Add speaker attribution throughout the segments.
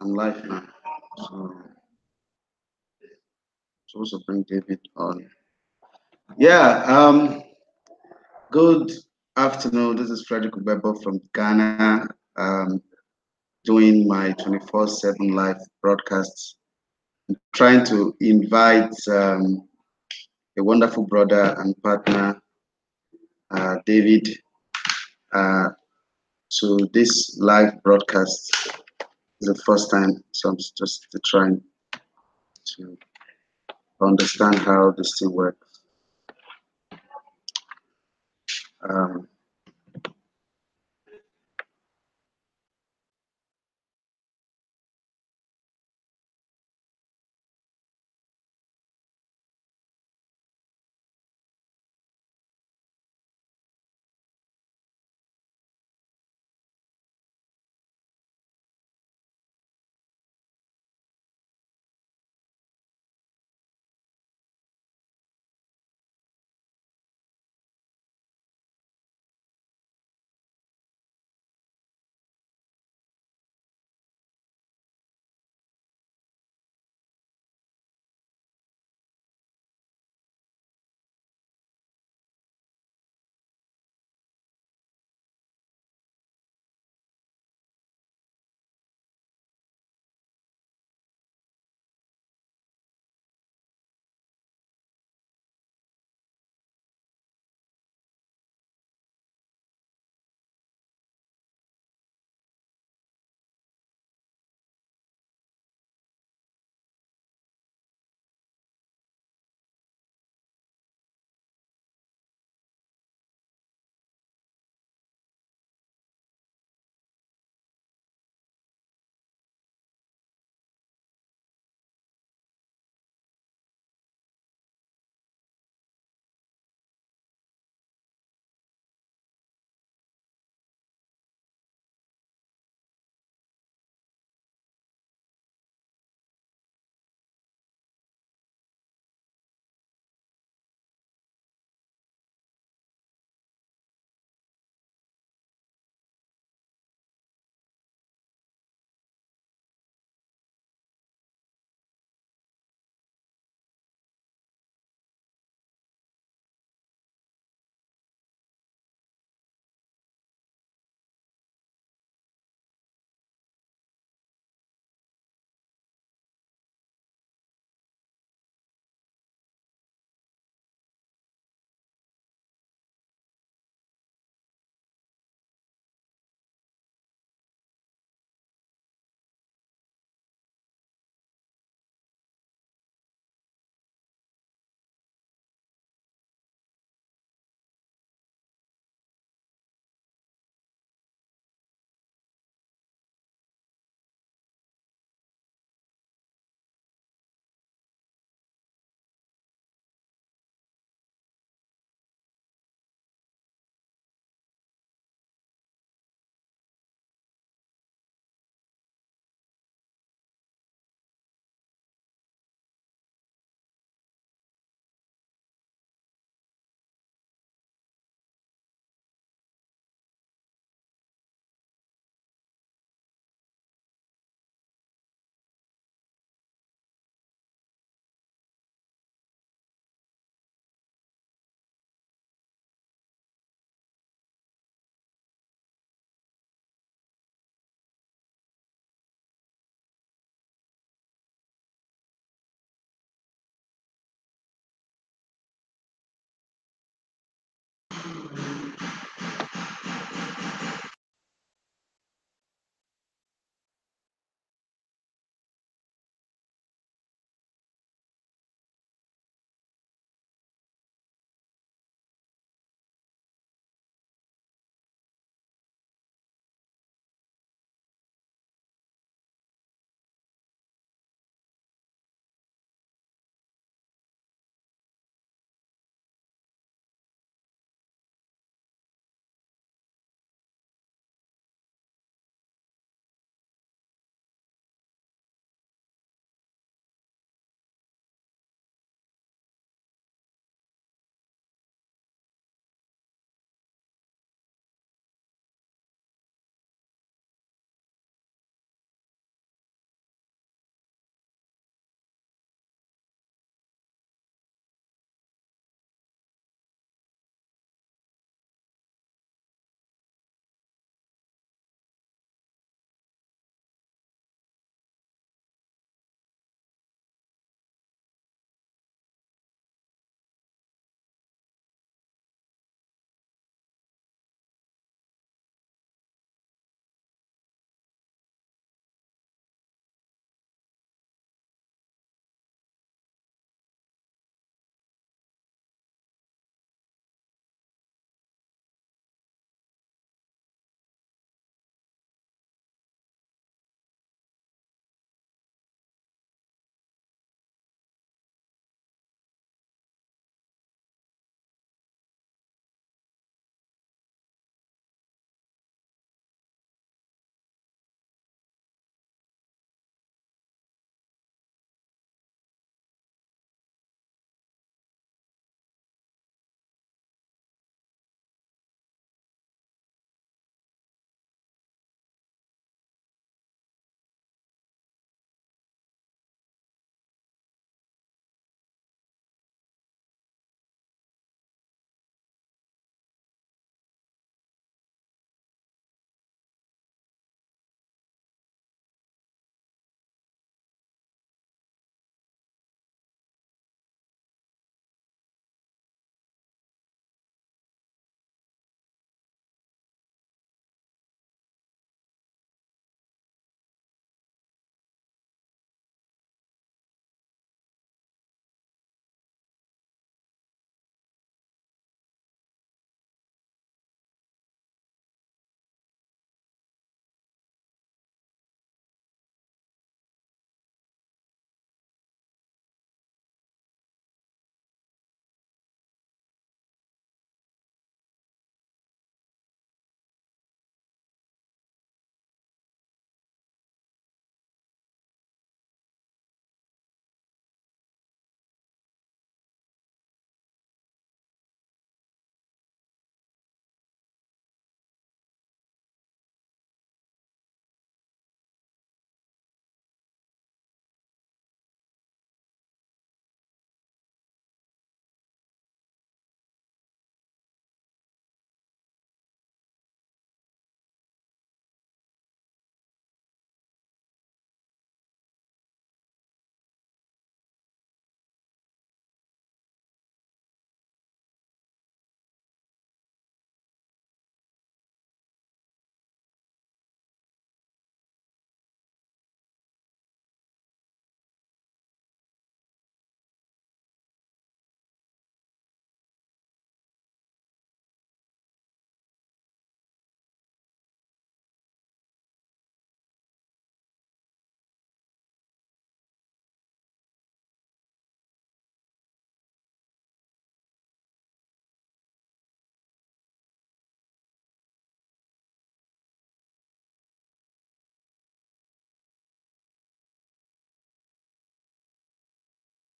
Speaker 1: I'm live now. So supposed to bring David on. Yeah, good afternoon. This is Frederick Ubebo from Ghana, doing my 24/7 live broadcasts. I'm trying to invite a wonderful brother and partner, David, uh, to this live broadcast. It's the first time, so I'm just trying to understand how this thing works. Um,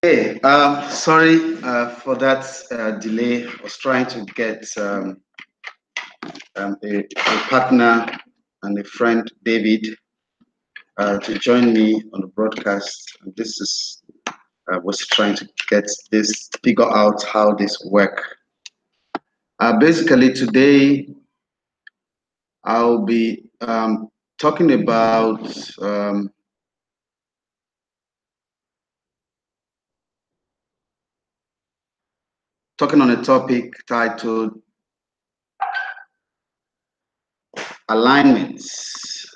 Speaker 1: Hey, sorry for that delay. I was trying to get a partner and a friend, David, to join me on the broadcast. And this is was trying to get this, figure out how this work. Basically, today I'll be talking about talking on a topic titled alignments.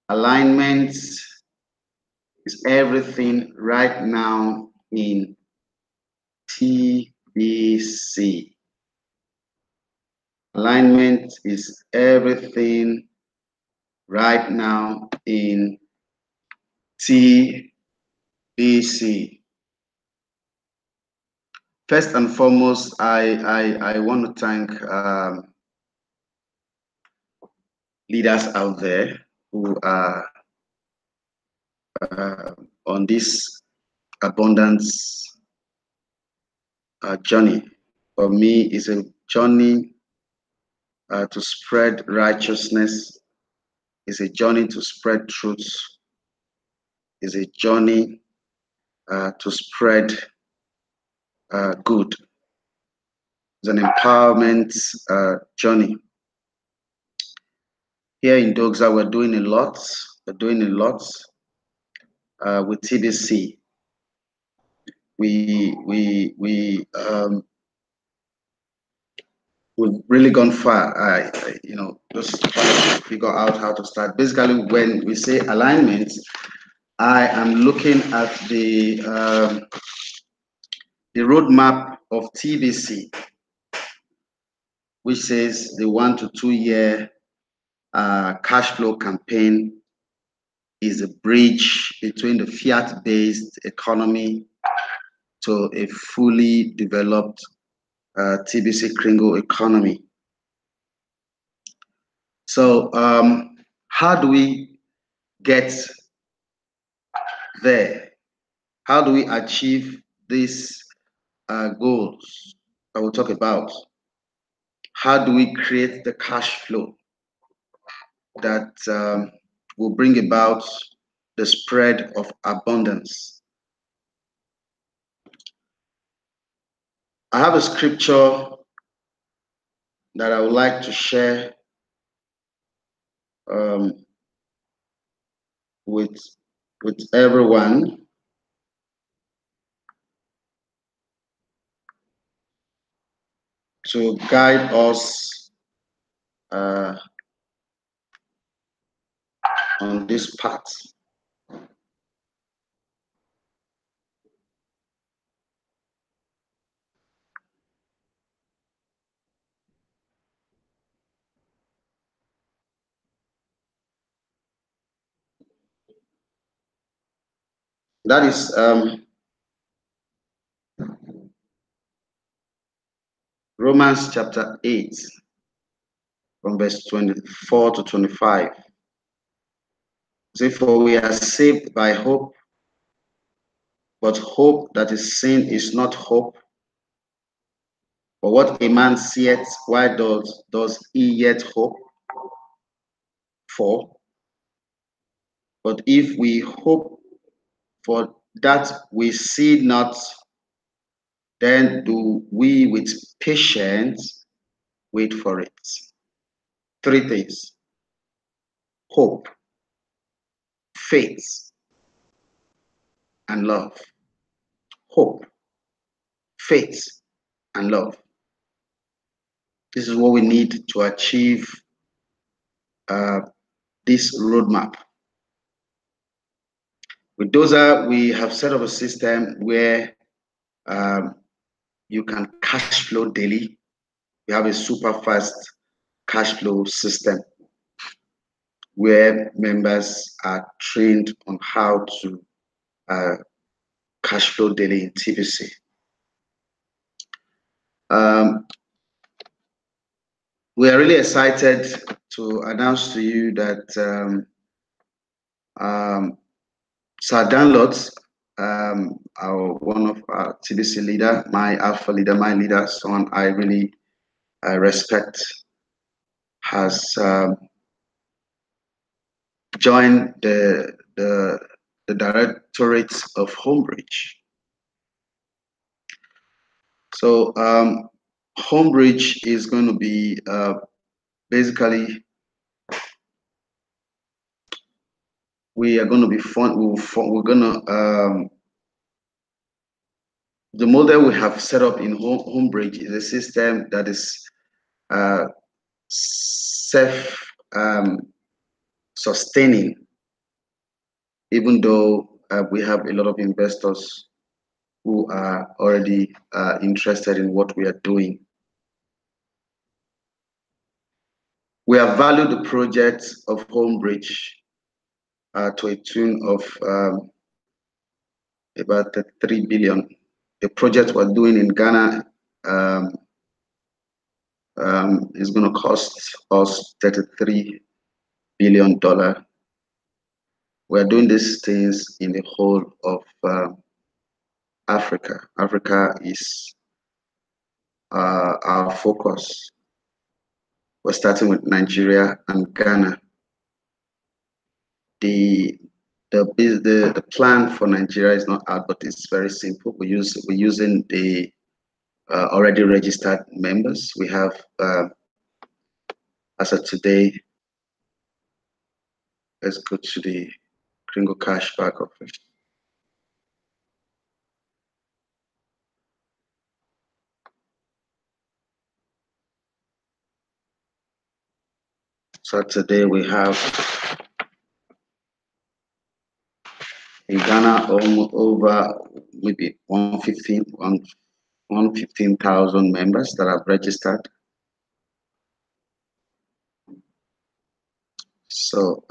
Speaker 1: Alignments is everything right now in TBC. Alignment is everything right now in TBC. First and foremost, I want to thank leaders out there who are on this abundance journey. For me, it's a journey to spread righteousness. It's a journey to spread truth. It's a journey to spread good. It's an empowerment journey. Here in Dogza, we're doing a lot. We're doing a lot with TBC. We've really gone far. Just trying to figure out how to start. Basically, when we say alignment, I am looking at the roadmap of TBC, which says the 1 to 2 year cash flow campaign is a bridge between the fiat-based economy to a fully developed TBC Kringle economy. So how do we get there? How do we achieve these goals I will talk about? How do we create the cash flow that will bring about the spread of abundance? I have a scripture that I would like to share um, with everyone. To guide us on this path. That is Romans chapter 8, from verse 24 to 25. Say, for we are saved by hope, but hope that is seen is not hope. For what a man seeth, why does he yet hope for? But if we hope for that we see not, then do we with patience wait for it. Three things: hope, faith, and love. Hope, faith, and love. This is what we need to achieve this roadmap. With DOSA, we have set up a system where you can cash flow daily. We have a super fast cash flow system where members are trained on how to cash flow daily in TBC. We are really excited to announce to you that Sir Danlot one of our TBC leader, my alpha leader, my leader, someone I really respect, has joined the Directorate of Homebridge. So Homebridge is going to be basically, we are going to be we're going to the model we have set up in Homebridge is a system that is self sustaining, even though we have a lot of investors who are already interested in what we are doing. We have valued the project of Homebridge to a tune of about 3 billion. The project we're doing in Ghana is going to cost us $33 billion. We're doing these things in the whole of Africa. Africa is our focus. We're starting with Nigeria and Ghana. The plan for Nigeria is not out, but it's very simple. We're using the already registered members. We have, as of today, let's go to the Kringle Cash back office. So today we have in Ghana almost over maybe 115,000 members that have registered. So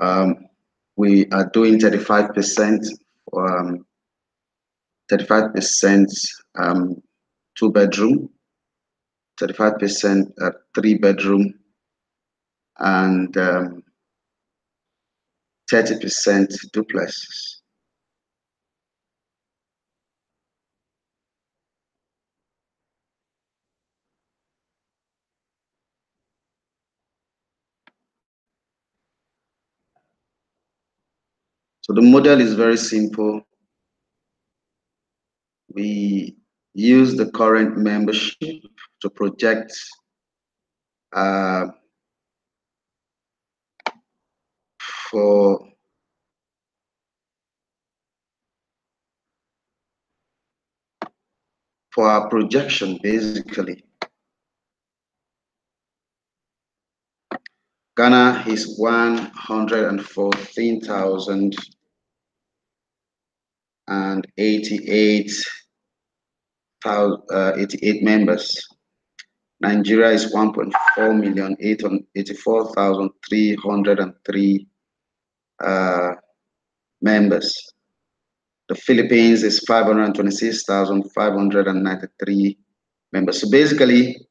Speaker 1: we are doing 35%, 35% two bedroom, 35% three bedroom, and 30% duplexes. So the model is very simple. We use the current membership to project for our projection, basically. Ghana is 114,088 members. Nigeria is 1.4 million, 84,303 members. The Philippines is 526,593 members. So basically,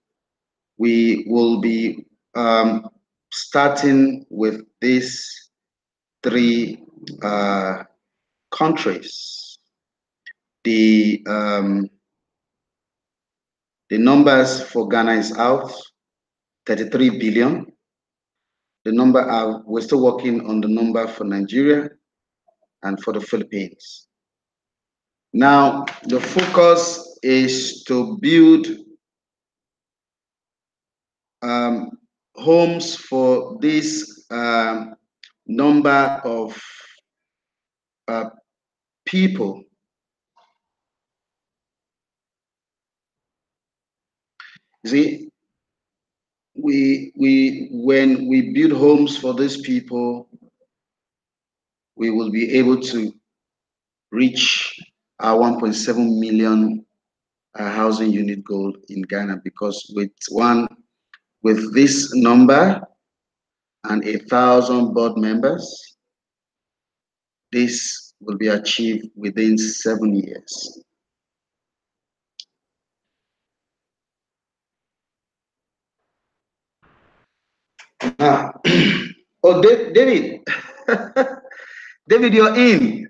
Speaker 1: we will be starting with these three countries. The numbers for Ghana is out, 33 billion. The number we're still working on the number for Nigeria and for the Philippines. Now, the focus is to build homes for this number of people. See, when we build homes for these people, we will be able to reach our 1.7 million housing unit goal in Ghana, because with this number and 1,000 board members, this will be achieved within 7 years. Oh, David, David, you're in.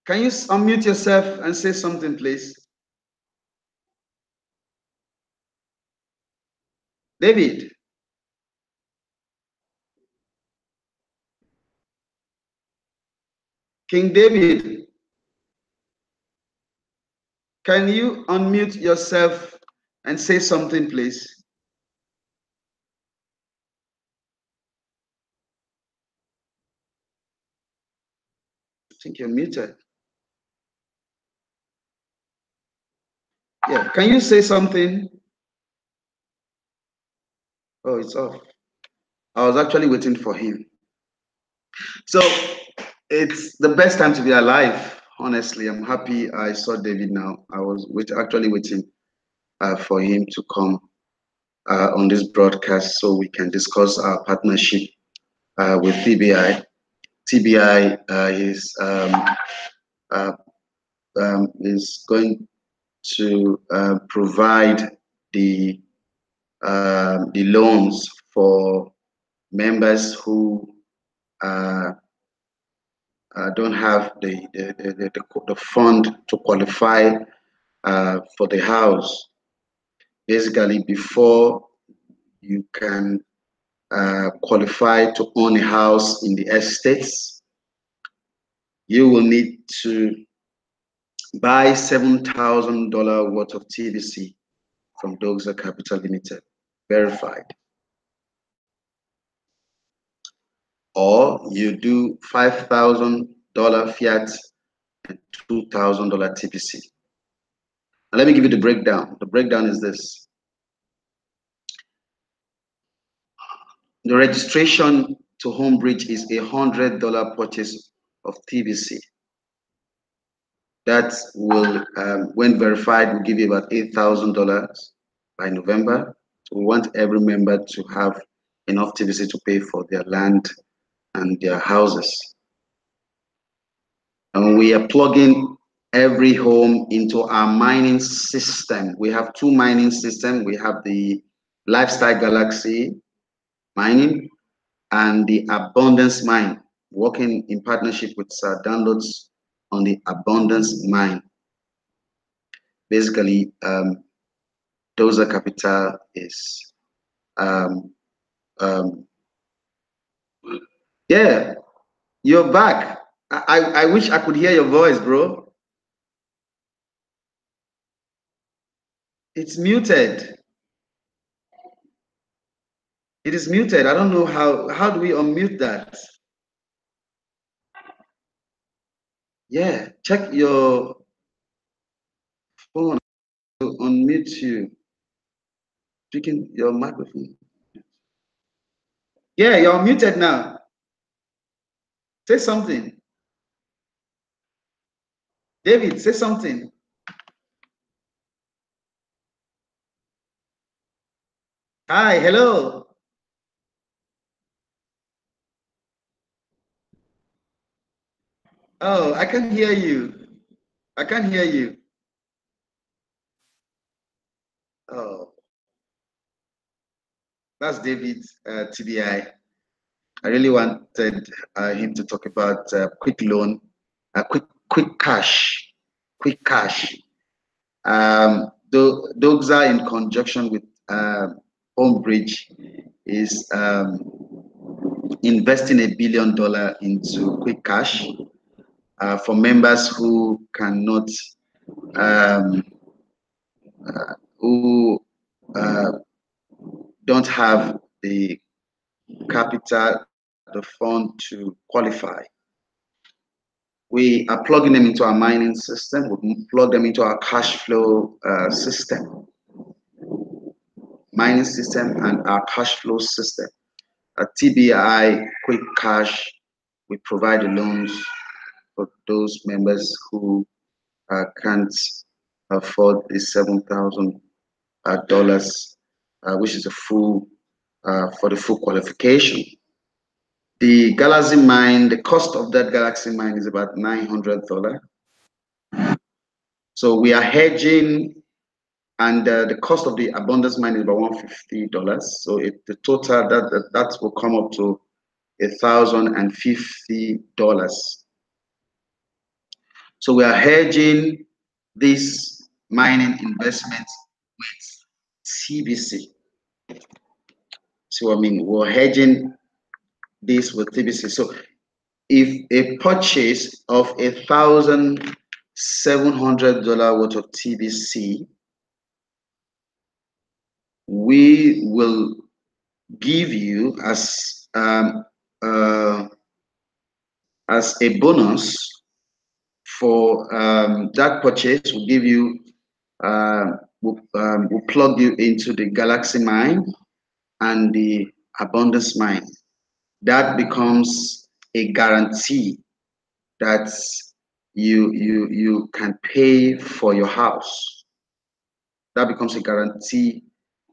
Speaker 1: Can you unmute yourself and say something, please? David. King David. Can you unmute yourself and say something, please? I think you're muted. Yeah, can you say something? Oh, it's off. I was actually waiting for him. So it's the best time to be alive. Honestly, I'm happy I saw David now. I was actually waiting for him to come on this broadcast so we can discuss our partnership with TBI. TBI uh, is going to provide the loans for members who don't have the fund to qualify for the house. Basically, before you can qualify to own a house in the estates, you will need to buy $7,000 worth of TBC from Doxa Capital Limited, verified. Or you do $5,000 fiat and $2,000 TBC. Now let me give you the breakdown. The breakdown is this. The registration to Homebridge is $100 purchase of TBC. That will, when verified, will give you about $8,000 by November. So we want every member to have enough TBC to pay for their land and their houses. And we are plugging every home into our mining system. We have two mining systems. We have the Lifestyle Galaxy mining and the Abundance Mine, working in partnership with Downloads on the Abundance Mine. Basically, Doxa Capital is, yeah, you're back. I wish I could hear your voice, bro. It's muted. It is muted. I don't know how do we unmute that? Yeah, check your phone to unmute you. Speaking your microphone. Yeah, you're muted now. Say something. David, say something. Hi, hello. Oh, I can hear you. I can hear you. Oh, that's David, TBI. I really wanted him to talk about quick loan, quick cash, quick cash. Doxa in conjunction with Homebridge is investing $1 billion into quick cash for members who cannot, who don't have the capital, the fund to qualify. We are plugging them into our mining system. We plug them into our cash flow system, mining system, and our cash flow system. At TBI Quick Cash, we provide the loans for those members who can't afford the $7,000, which is a full for the full qualification. The Galaxy mine, the cost of that Galaxy mine is about $900. So we are hedging, and the cost of the Abundance mine is about $150. So the total that will come up to $1,050. So we are hedging this mining investment with TBC. So I mean, we're hedging this with TBC. So if a purchase of $1,700 worth of TBC, we will give you as a bonus for that purchase. We'll give you we'll plug you into the Galaxy Mine and the Abundance Mine. That becomes a guarantee that you can pay for your house. That becomes a guarantee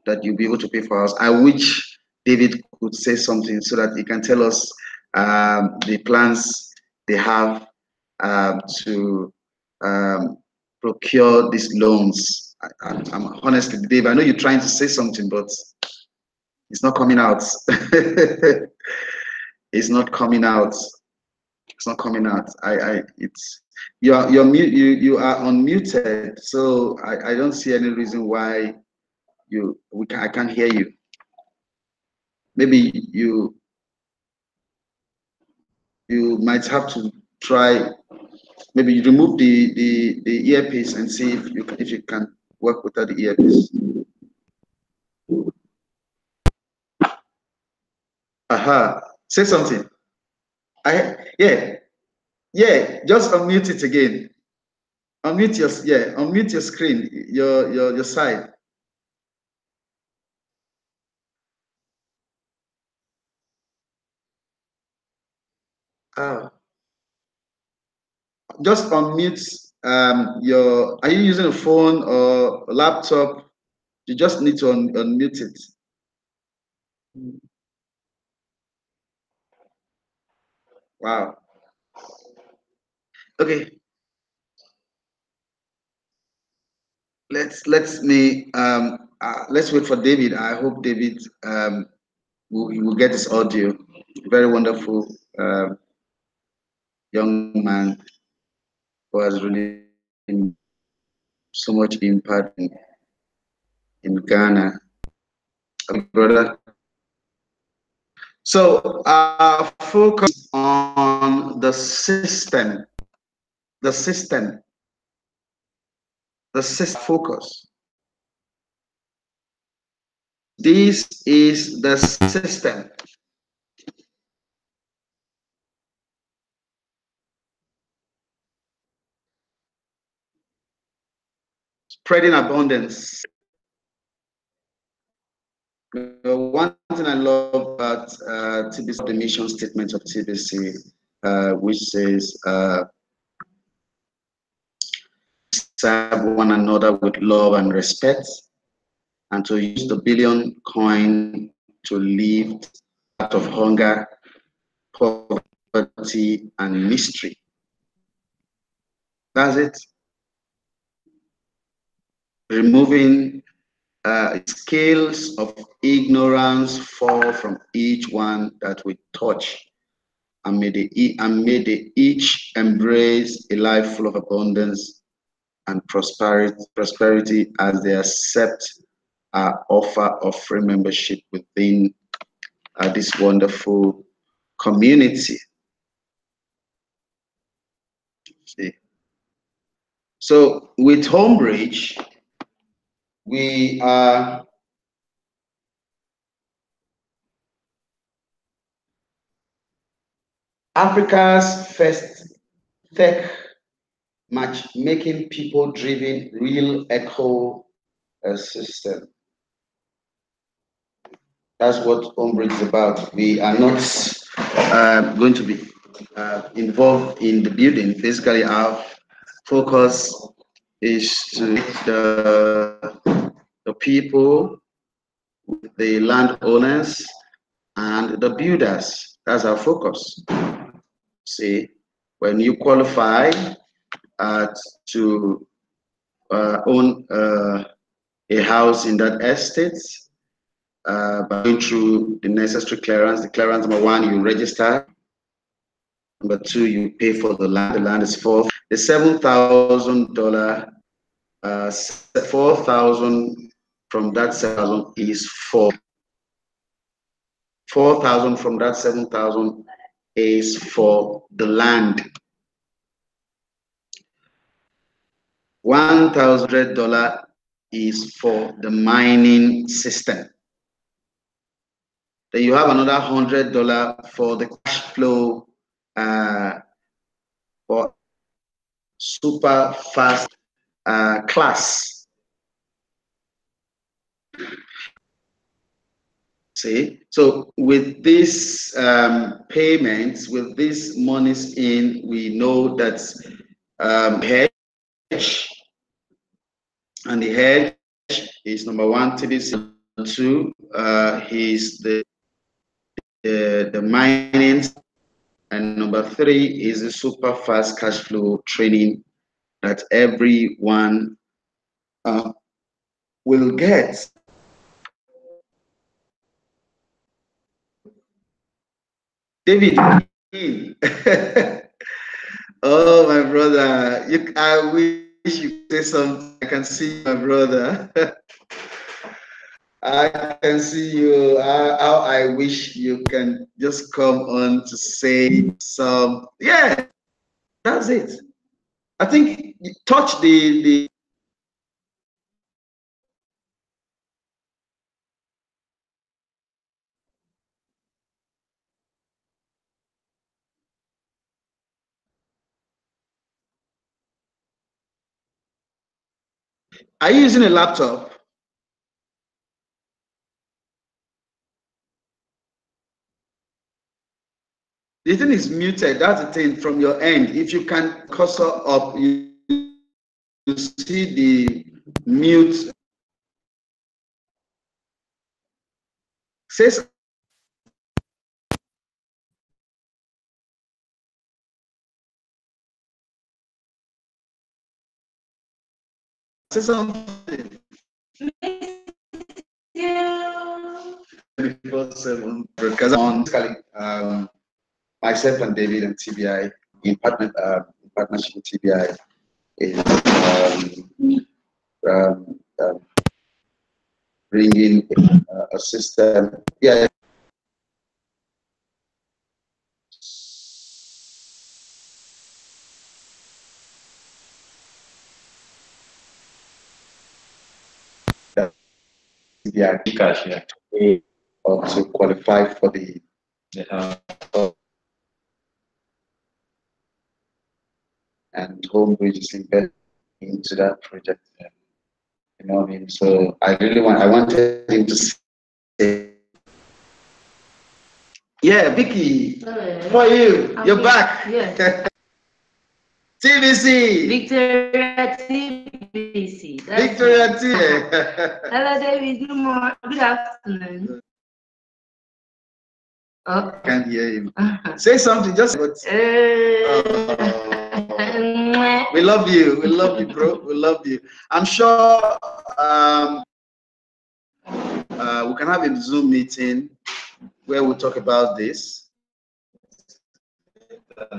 Speaker 1: that you'll be able to pay for house. I wish David could say something so that he can tell us the plans they have to procure these loans. I'm honestly, Dave, I know you're trying to say something, but it's not coming out. It's not coming out. It's not coming out. It's you're mute. You are unmuted, so I don't see any reason why I can't hear you. Maybe you might have to try. Maybe you remove the earpiece and see if you can work without the earpiece. Aha! Say something. Yeah. Just unmute it again. Unmute your screen. Your side. Ah. Just unmute are you using a phone or a laptop? You just need to unmute it. Wow. Okay. Let's wait for David. I hope David will get his audio. Very wonderful young man who has really so much impact in Ghana. Brother. So our focus on the system focus. This is the system. Spreading abundance. One thing I love about TBC, the mission statement of TBC, which says, serve one another with love and respect, and to use the billion coin to lift out of hunger, poverty, and mystery. That's it. Removing scales of ignorance fall from each one that we touch, and may they each embrace a life full of abundance and prosperity as they accept our offer of free membership within this wonderful community. See. So with Homebridge, we are Africa's first tech matchmaking people-driven real ecosystem. That's what Homebridge is about. We are not going to be involved in the building. Basically, our focus is to the people, the landowners, and the builders. That's our focus. See, when you qualify to own a house in that estate, by going through the necessary clearance. The clearance number one, you register. Number two, you pay for the land. The land is $4,000. The $7,000, 4,000 from that 7,000 is for 4,000 from that 7,000 is for the land. $1,000 is for the mining system. Then you have another $100 for the cash flow for super fast class. See, so with these payments, with these monies in, we know that hedge, and the hedge is number one, TBC. Number two, is the mining, and number three is the super fast cash flow training that everyone will get. David, oh my brother, I wish you could say something. I can see my brother. I can see you. How I wish you can just come on to say some. Yeah, that's it. I think you touch the. Are you using a laptop? The thing is muted. That's the thing from your end. If you can cursor up, you see the mute. Say something. 24/7 because on myself and David and TBI in partnership with TBI is bringing a system. Yeah. TBI cash, yeah. To qualify for the and Homebridge is investing into that project. You know what I mean? So I wanted him to say, yeah, Vicky, how are you? You're back. Yes. TBC.
Speaker 2: Victoria TBC.
Speaker 1: Victoria TBC.
Speaker 2: Hello, David. Good afternoon.
Speaker 1: Oh. I can't hear him. Say something, just. We love you. We love you, bro. We love you. I'm sure we can have a Zoom meeting where we'll talk about this.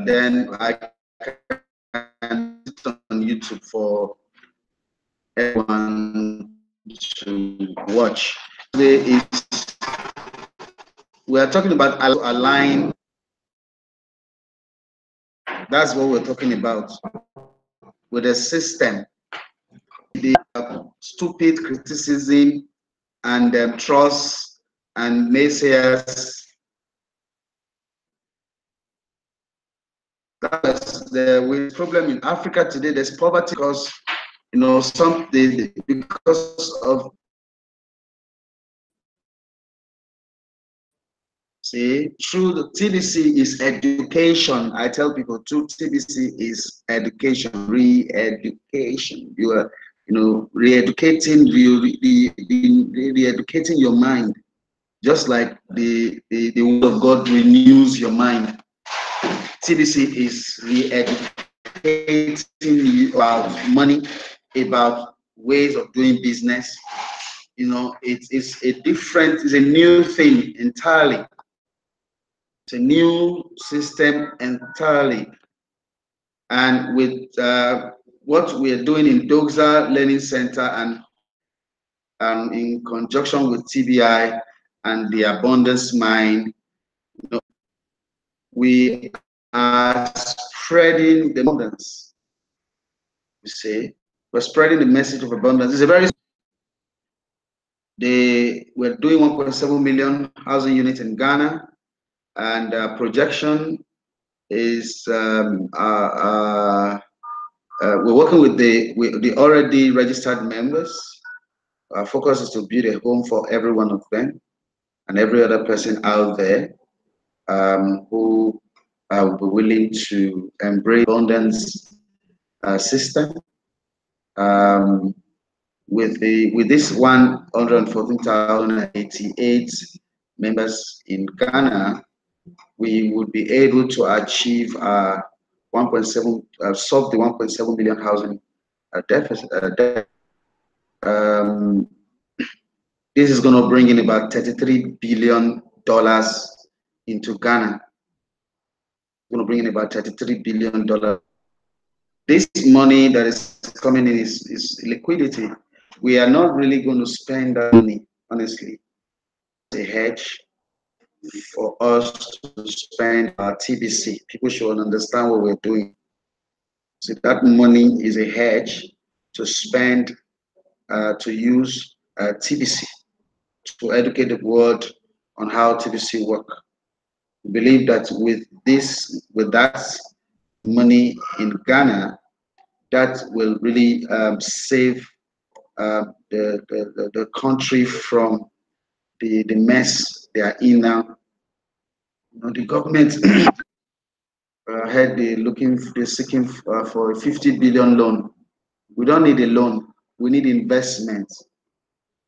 Speaker 1: Then I can put on YouTube for everyone to watch. Today we are talking about align. That's what we're talking about with a system. The stupid criticism and trust and naysayers. That's the problem in Africa today. There's poverty because because of through the TBC is education. I tell people through TBC is education, re-education. You are, re-educating re-educating your mind, just like the word of God renews your mind. TBC is re-educating you about money, about ways of doing business. It's a new thing entirely. It's a new system entirely. And with what we are doing in Dogza Learning Center and in conjunction with TBI and the Abundance Mind, we are spreading the abundance. We say we're spreading the message of abundance. It's a very we're doing 1.7 million housing units in Ghana, and projection is we're working with the already registered members. Our focus is to build a home for every one of them and every other person out there who will be willing to embrace abundance system. With this 114,088 members in Ghana, we would be able to achieve 1.7 solve the 1.7 million housing deficit. This is going to bring in about $33 billion into Ghana. It's going to bring in about $33 billion. This money that is coming in is liquidity. We are not really going to spend that money, honestly. It's a hedge for us to spend our TBC. People should understand what we're doing. So that money is a hedge to spend, to use TBC to educate the world on how TBC work. We believe that with that money in Ghana, that will really save the country from the mess they are in now. You know, the government they're seeking for a 50 billion loan. We don't need a loan. We need investment.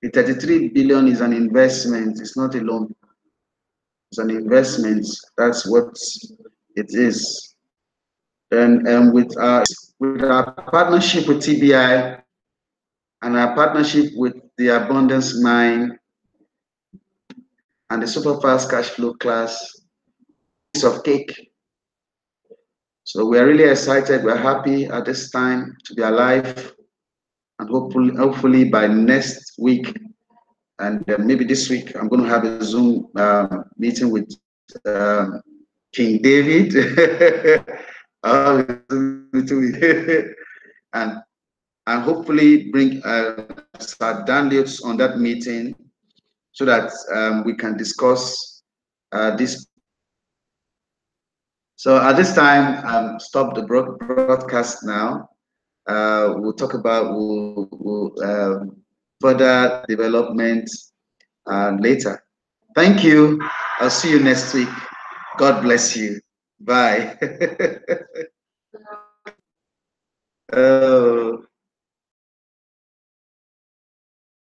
Speaker 1: The 33 billion is an investment. It's not a loan. It's an investment. That's what it is. And with our partnership with TBI and our partnership with the Abundance Mind and the Super Fast Cash Flow class, piece of cake. So we are really excited. We're happy at this time to be alive, and hopefully by next week and maybe this week, I'm going to have a Zoom meeting with King David. and hopefully bring Sir Daniels on that meeting so that we can discuss this. So at this time, stop the broadcast now. We'll talk about further development later. Thank you. I'll see you next week. God bless you. Bye. Oh.